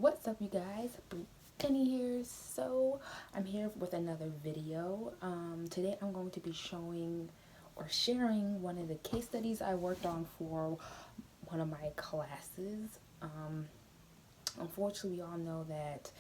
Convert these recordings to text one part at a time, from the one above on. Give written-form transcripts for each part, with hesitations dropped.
What's up, you guys? Brittany here. So I'm here with another video. Today I'm going to be showing or sharing one of the case studies I worked on for one of my classes. Unfortunately, we all know that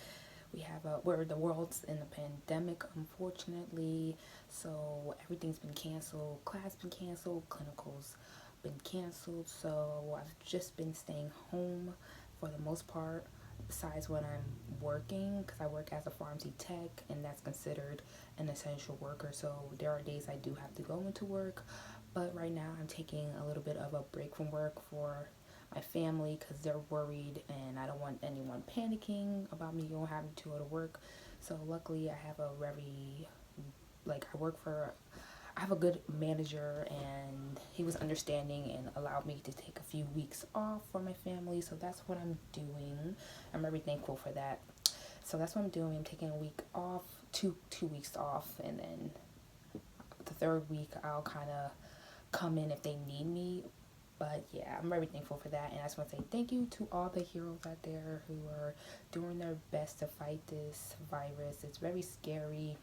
we're the world's in a pandemic, unfortunately. So everything's been canceled. Class been canceled. Clinicals been canceled. So I've just been staying home for the most part, besides when I'm working, because I work as a pharmacy tech and that's considered an essential worker. So there are days I do have to go into work, but right now I'm taking a little bit of a break from work for my family because they're worried and I don't want anyone panicking about me going having to go to work. So luckily I have a very, I have a good manager, and he was understanding and allowed me to take a few weeks off for my family. So that's what I'm doing. I'm very thankful for that. So that's what I'm doing. I'm taking a week off, two weeks off, and then the third week I'll kind of come in if they need me. But yeah, I'm very thankful for that, and I just want to say thank you to all the heroes out there who are doing their best to fight this virus. It's very scary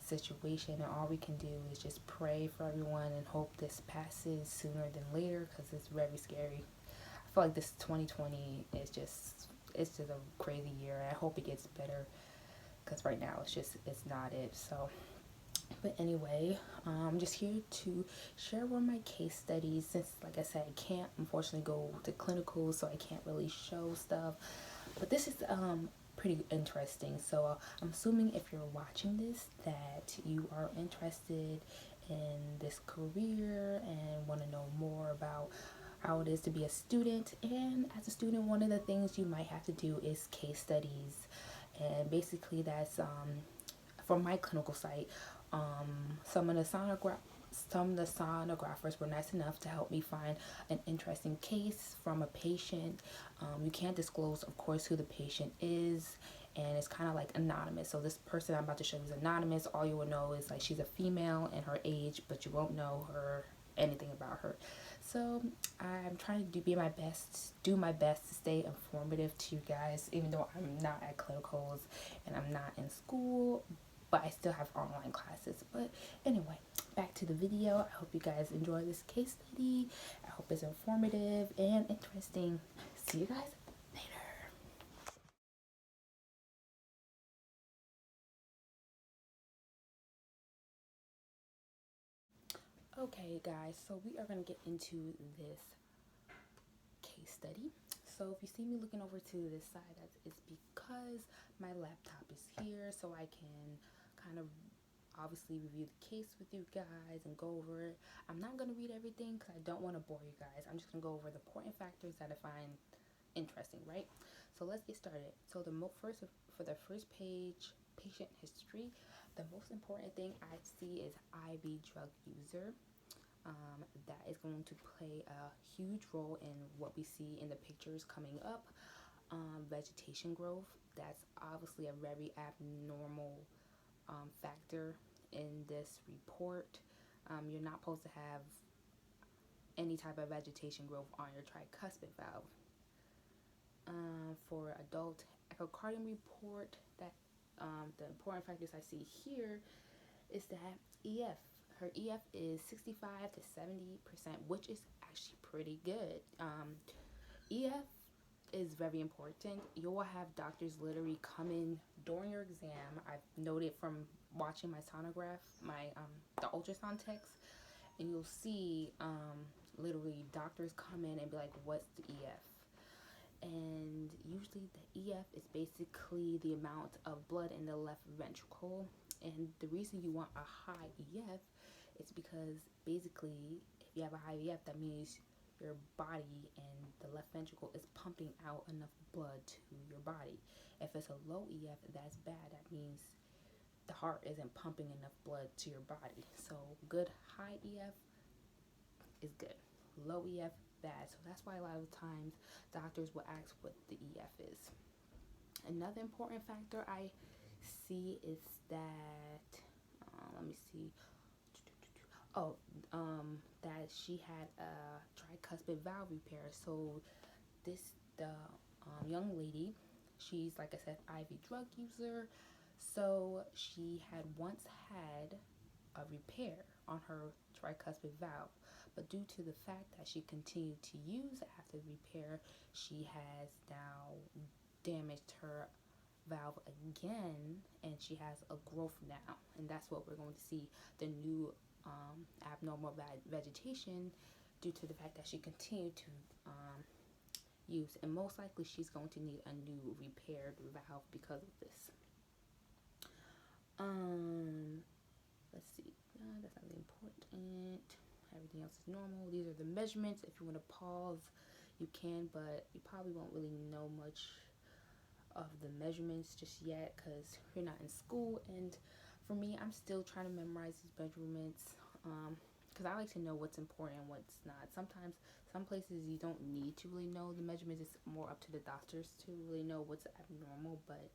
situation, and all we can do is just pray for everyone and hope this passes sooner than later, because it's very scary. I feel like this 2020 is just, it's just a crazy year, and I hope it gets better, because right now it's not it. So but anyway, I'm just here to share one of my case studies, since like I said, I can't unfortunately go to clinicals, so I can't really show stuff. But this is pretty interesting. So I'm assuming if you're watching this that you are interested in this career and want to know more about how it is to be a student. And as a student, one of the things you might have to do is case studies, and basically that's from my clinical site. Some of the sonographers were nice enough to help me find an interesting case from a patient. You can't disclose, of course, who the patient is, and it's kind of like anonymous. So this person I'm about to show you is anonymous. All you will know is like she's a female and her age, but you won't know her anything about her. So I'm trying to do my best to stay informative to you guys, even though I'm not at clinicals and I'm not in school, but I still have online classes. But anyway, back to the video. I hope you guys enjoy this case study. I hope it's informative and interesting. See you guys later. Okay guys, so we are going to get into this case study. So if you see me looking over to this side, it's because my laptop is here, so I can kind of obviously review the case with you guys and go over it. I'm not going to read everything because I don't want to bore you guys. I'm just going to go over the important factors that I find interesting, right? So let's get started. So for the first page, patient history, the most important thing I see is IV drug user. That is going to play a huge role in what we see in the pictures coming up. Vegetation growth, that's obviously a very abnormal factor in this report. You're not supposed to have any type of vegetation growth on your tricuspid valve. For adult echocardiogram report, that the important factors I see here is that EF. Her EF is 65 to 70%, which is actually pretty good. EF is very important. You will have doctors literally come in during your exam. I've noted from watching my sonograph, the ultrasound text, and you'll see literally doctors come in and be like, "What's the EF?" And usually the EF is basically the amount of blood in the left ventricle. And the reason you want a high EF is because basically if you have a high EF, that means your body and the left ventricle is pumping out enough blood to your body. If it's a low EF, that's bad. That means the heart isn't pumping enough blood to your body. So good high EF is good. Low EF, bad. So that's why a lot of times doctors will ask what the EF is. Another important factor I see is that, let me see. Oh, that she had a tricuspid valve repair. So the young lady. She's, like I said, IV drug user. So she had once had a repair on her tricuspid valve, but due to the fact that she continued to use after the repair, she has now damaged her valve again, and she has a growth now, and that's what we're going to see, the new abnormal vegetation, due to the fact that she continued to use, and most likely she's going to need a new repaired valve because of this. Let's see. That's not really important. Everything else is normal. These are the measurements. If you want to pause, you can, but you probably won't really know much of the measurements just yet because you're not in school. And for me, I'm still trying to memorize these measurements because I like to know what's important and what's not. Sometimes, some places you don't need to really know the measurements. It's more up to the doctors to really know what's abnormal, but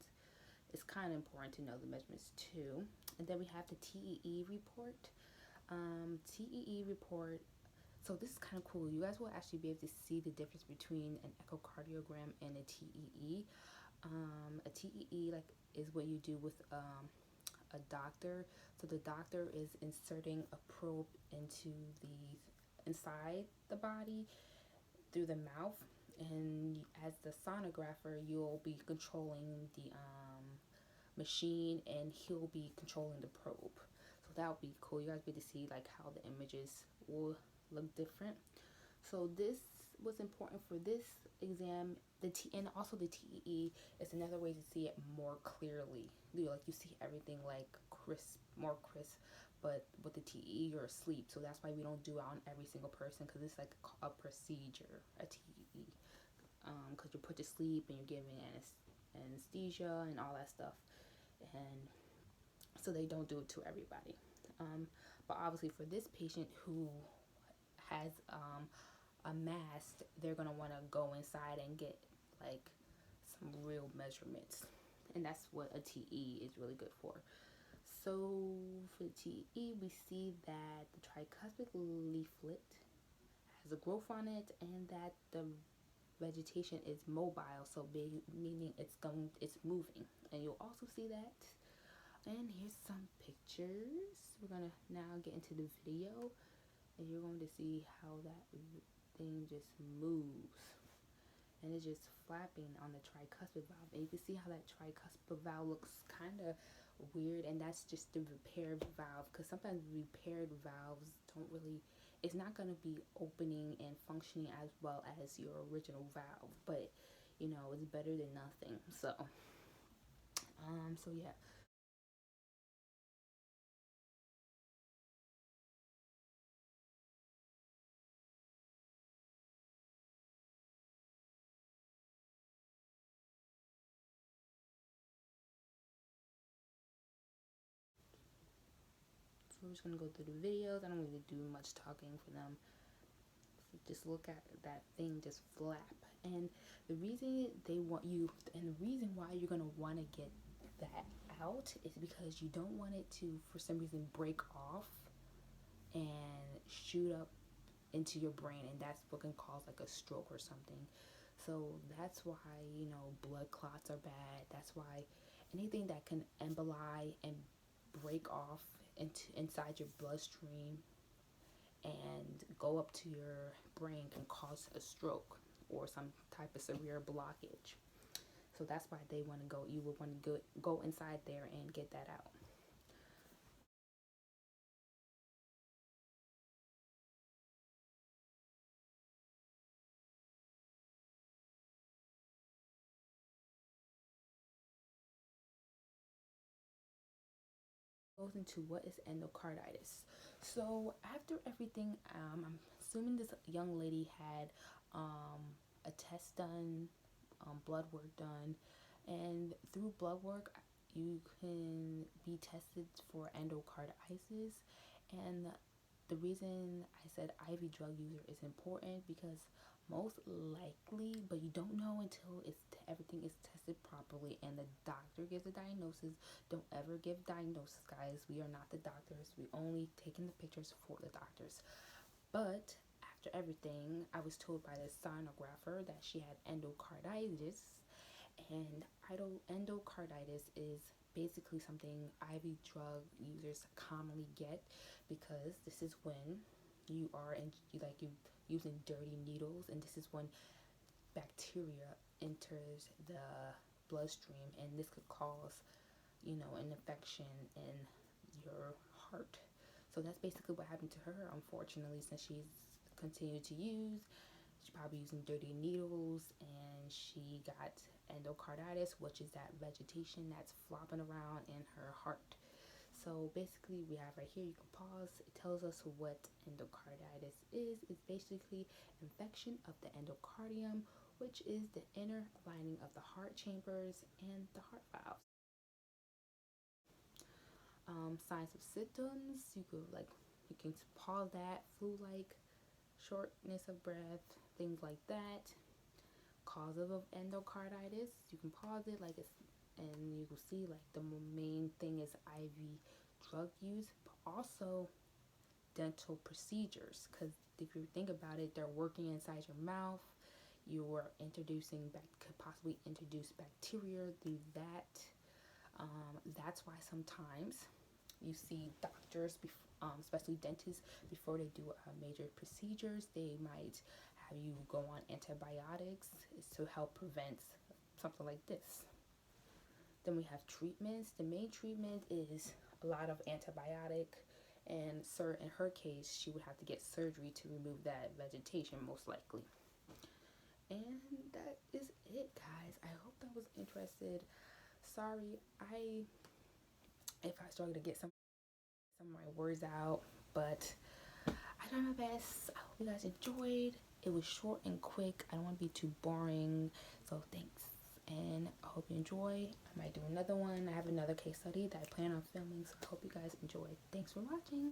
it's kind of important to know the measurements too. And then we have the TEE report. TEE report. So this is kind of cool. You guys will actually be able to see the difference between an echocardiogram and a TEE. A TEE is what you do with a doctor. So the doctor is inserting a probe inside the body through the mouth, and as the sonographer, you'll be controlling the machine, and he'll be controlling the probe. So that would be cool. You guys get to see how the images will look different. So this was important for this exam. And also the TEE is another way to see it more clearly. You see everything more crisp. But with the TEE, you're asleep. So that's why we don't do it on every single person, because it's like a procedure, a TEE. Because you're put to sleep and you're given anesthesia and all that stuff. And so they don't do it to everybody. But obviously for this patient who has a mass, they're going to want to go inside and get some real measurements. And that's what a TE is really good for. So for the TE, we see that the tricuspid leaflet has a growth on it, and that the vegetation is mobile, so meaning it's moving. And you'll also see that. And here's some pictures. We're gonna now get into the video, and you're going to see how that thing just moves, and it's just flapping on the tricuspid valve. And you can see how that tricuspid valve looks kind of weird, and that's just the repaired valve, because sometimes repaired valves it's not going to be opening and functioning as well as your original valve, but it's better than nothing. So yeah. So we're just going to go through the videos. I don't really do much talking for them. So just look at that thing just flap. And the reason why you're going to want to get that out is because you don't want it to, for some reason, break off and shoot up into your brain, and that's what can cause a stroke or something. So that's why blood clots are bad. That's why anything that can emboli and break off inside your bloodstream and go up to your brain can cause a stroke or some type of severe blockage. So that's why you would want to go inside there and get that out. Goes into what is endocarditis. So after everything, I'm assuming this young lady had a test done, blood work done, and through blood work you can be tested for endocarditis. And the reason I said IV drug user is important because most likely, but you don't know until everything is tested properly and the doctor gives a diagnosis. Don't ever give diagnosis, guys. We are not the doctors. We only taking the pictures for the doctors. But after everything, I was told by the sonographer that she had endocarditis. And endocarditis is basically something IV drug users commonly get, because this is when you are you using dirty needles, and this is when bacteria enters the bloodstream, and this could cause an infection in your heart. So that's basically what happened to her, unfortunately, since she's continued to use. She's probably using dirty needles, and she got endocarditis, which is that vegetation that's flopping around in her heart. So basically, we have right here, you can pause. It tells us what endocarditis is. It's basically infection of the endocardium, which is the inner lining of the heart chambers and the heart valves. Signs of symptoms, you can pause that: flu-like, shortness of breath, things like that. Cause of endocarditis, you can pause it and you can see the main thing is IV drug use, but also dental procedures, because if you think about it, they're working inside your mouth. You're could possibly introduce bacteria through that. That's why sometimes you see doctors, especially dentists, before they do major procedures, they might have you go on antibiotics to help prevent something like this. Then we have treatments. The main treatment is a lot of antibiotic, and in her case, she would have to get surgery to remove that vegetation, most likely. And that is it, guys. I hope that was interested. Sorry, if I struggle to get some of my words out, but I tried my best. I hope you guys enjoyed. It was short and quick. I don't want to be too boring, so thanks. And I hope you enjoy. I might do another one. I have another case study that I plan on filming, so I hope you guys enjoy. Thanks for watching.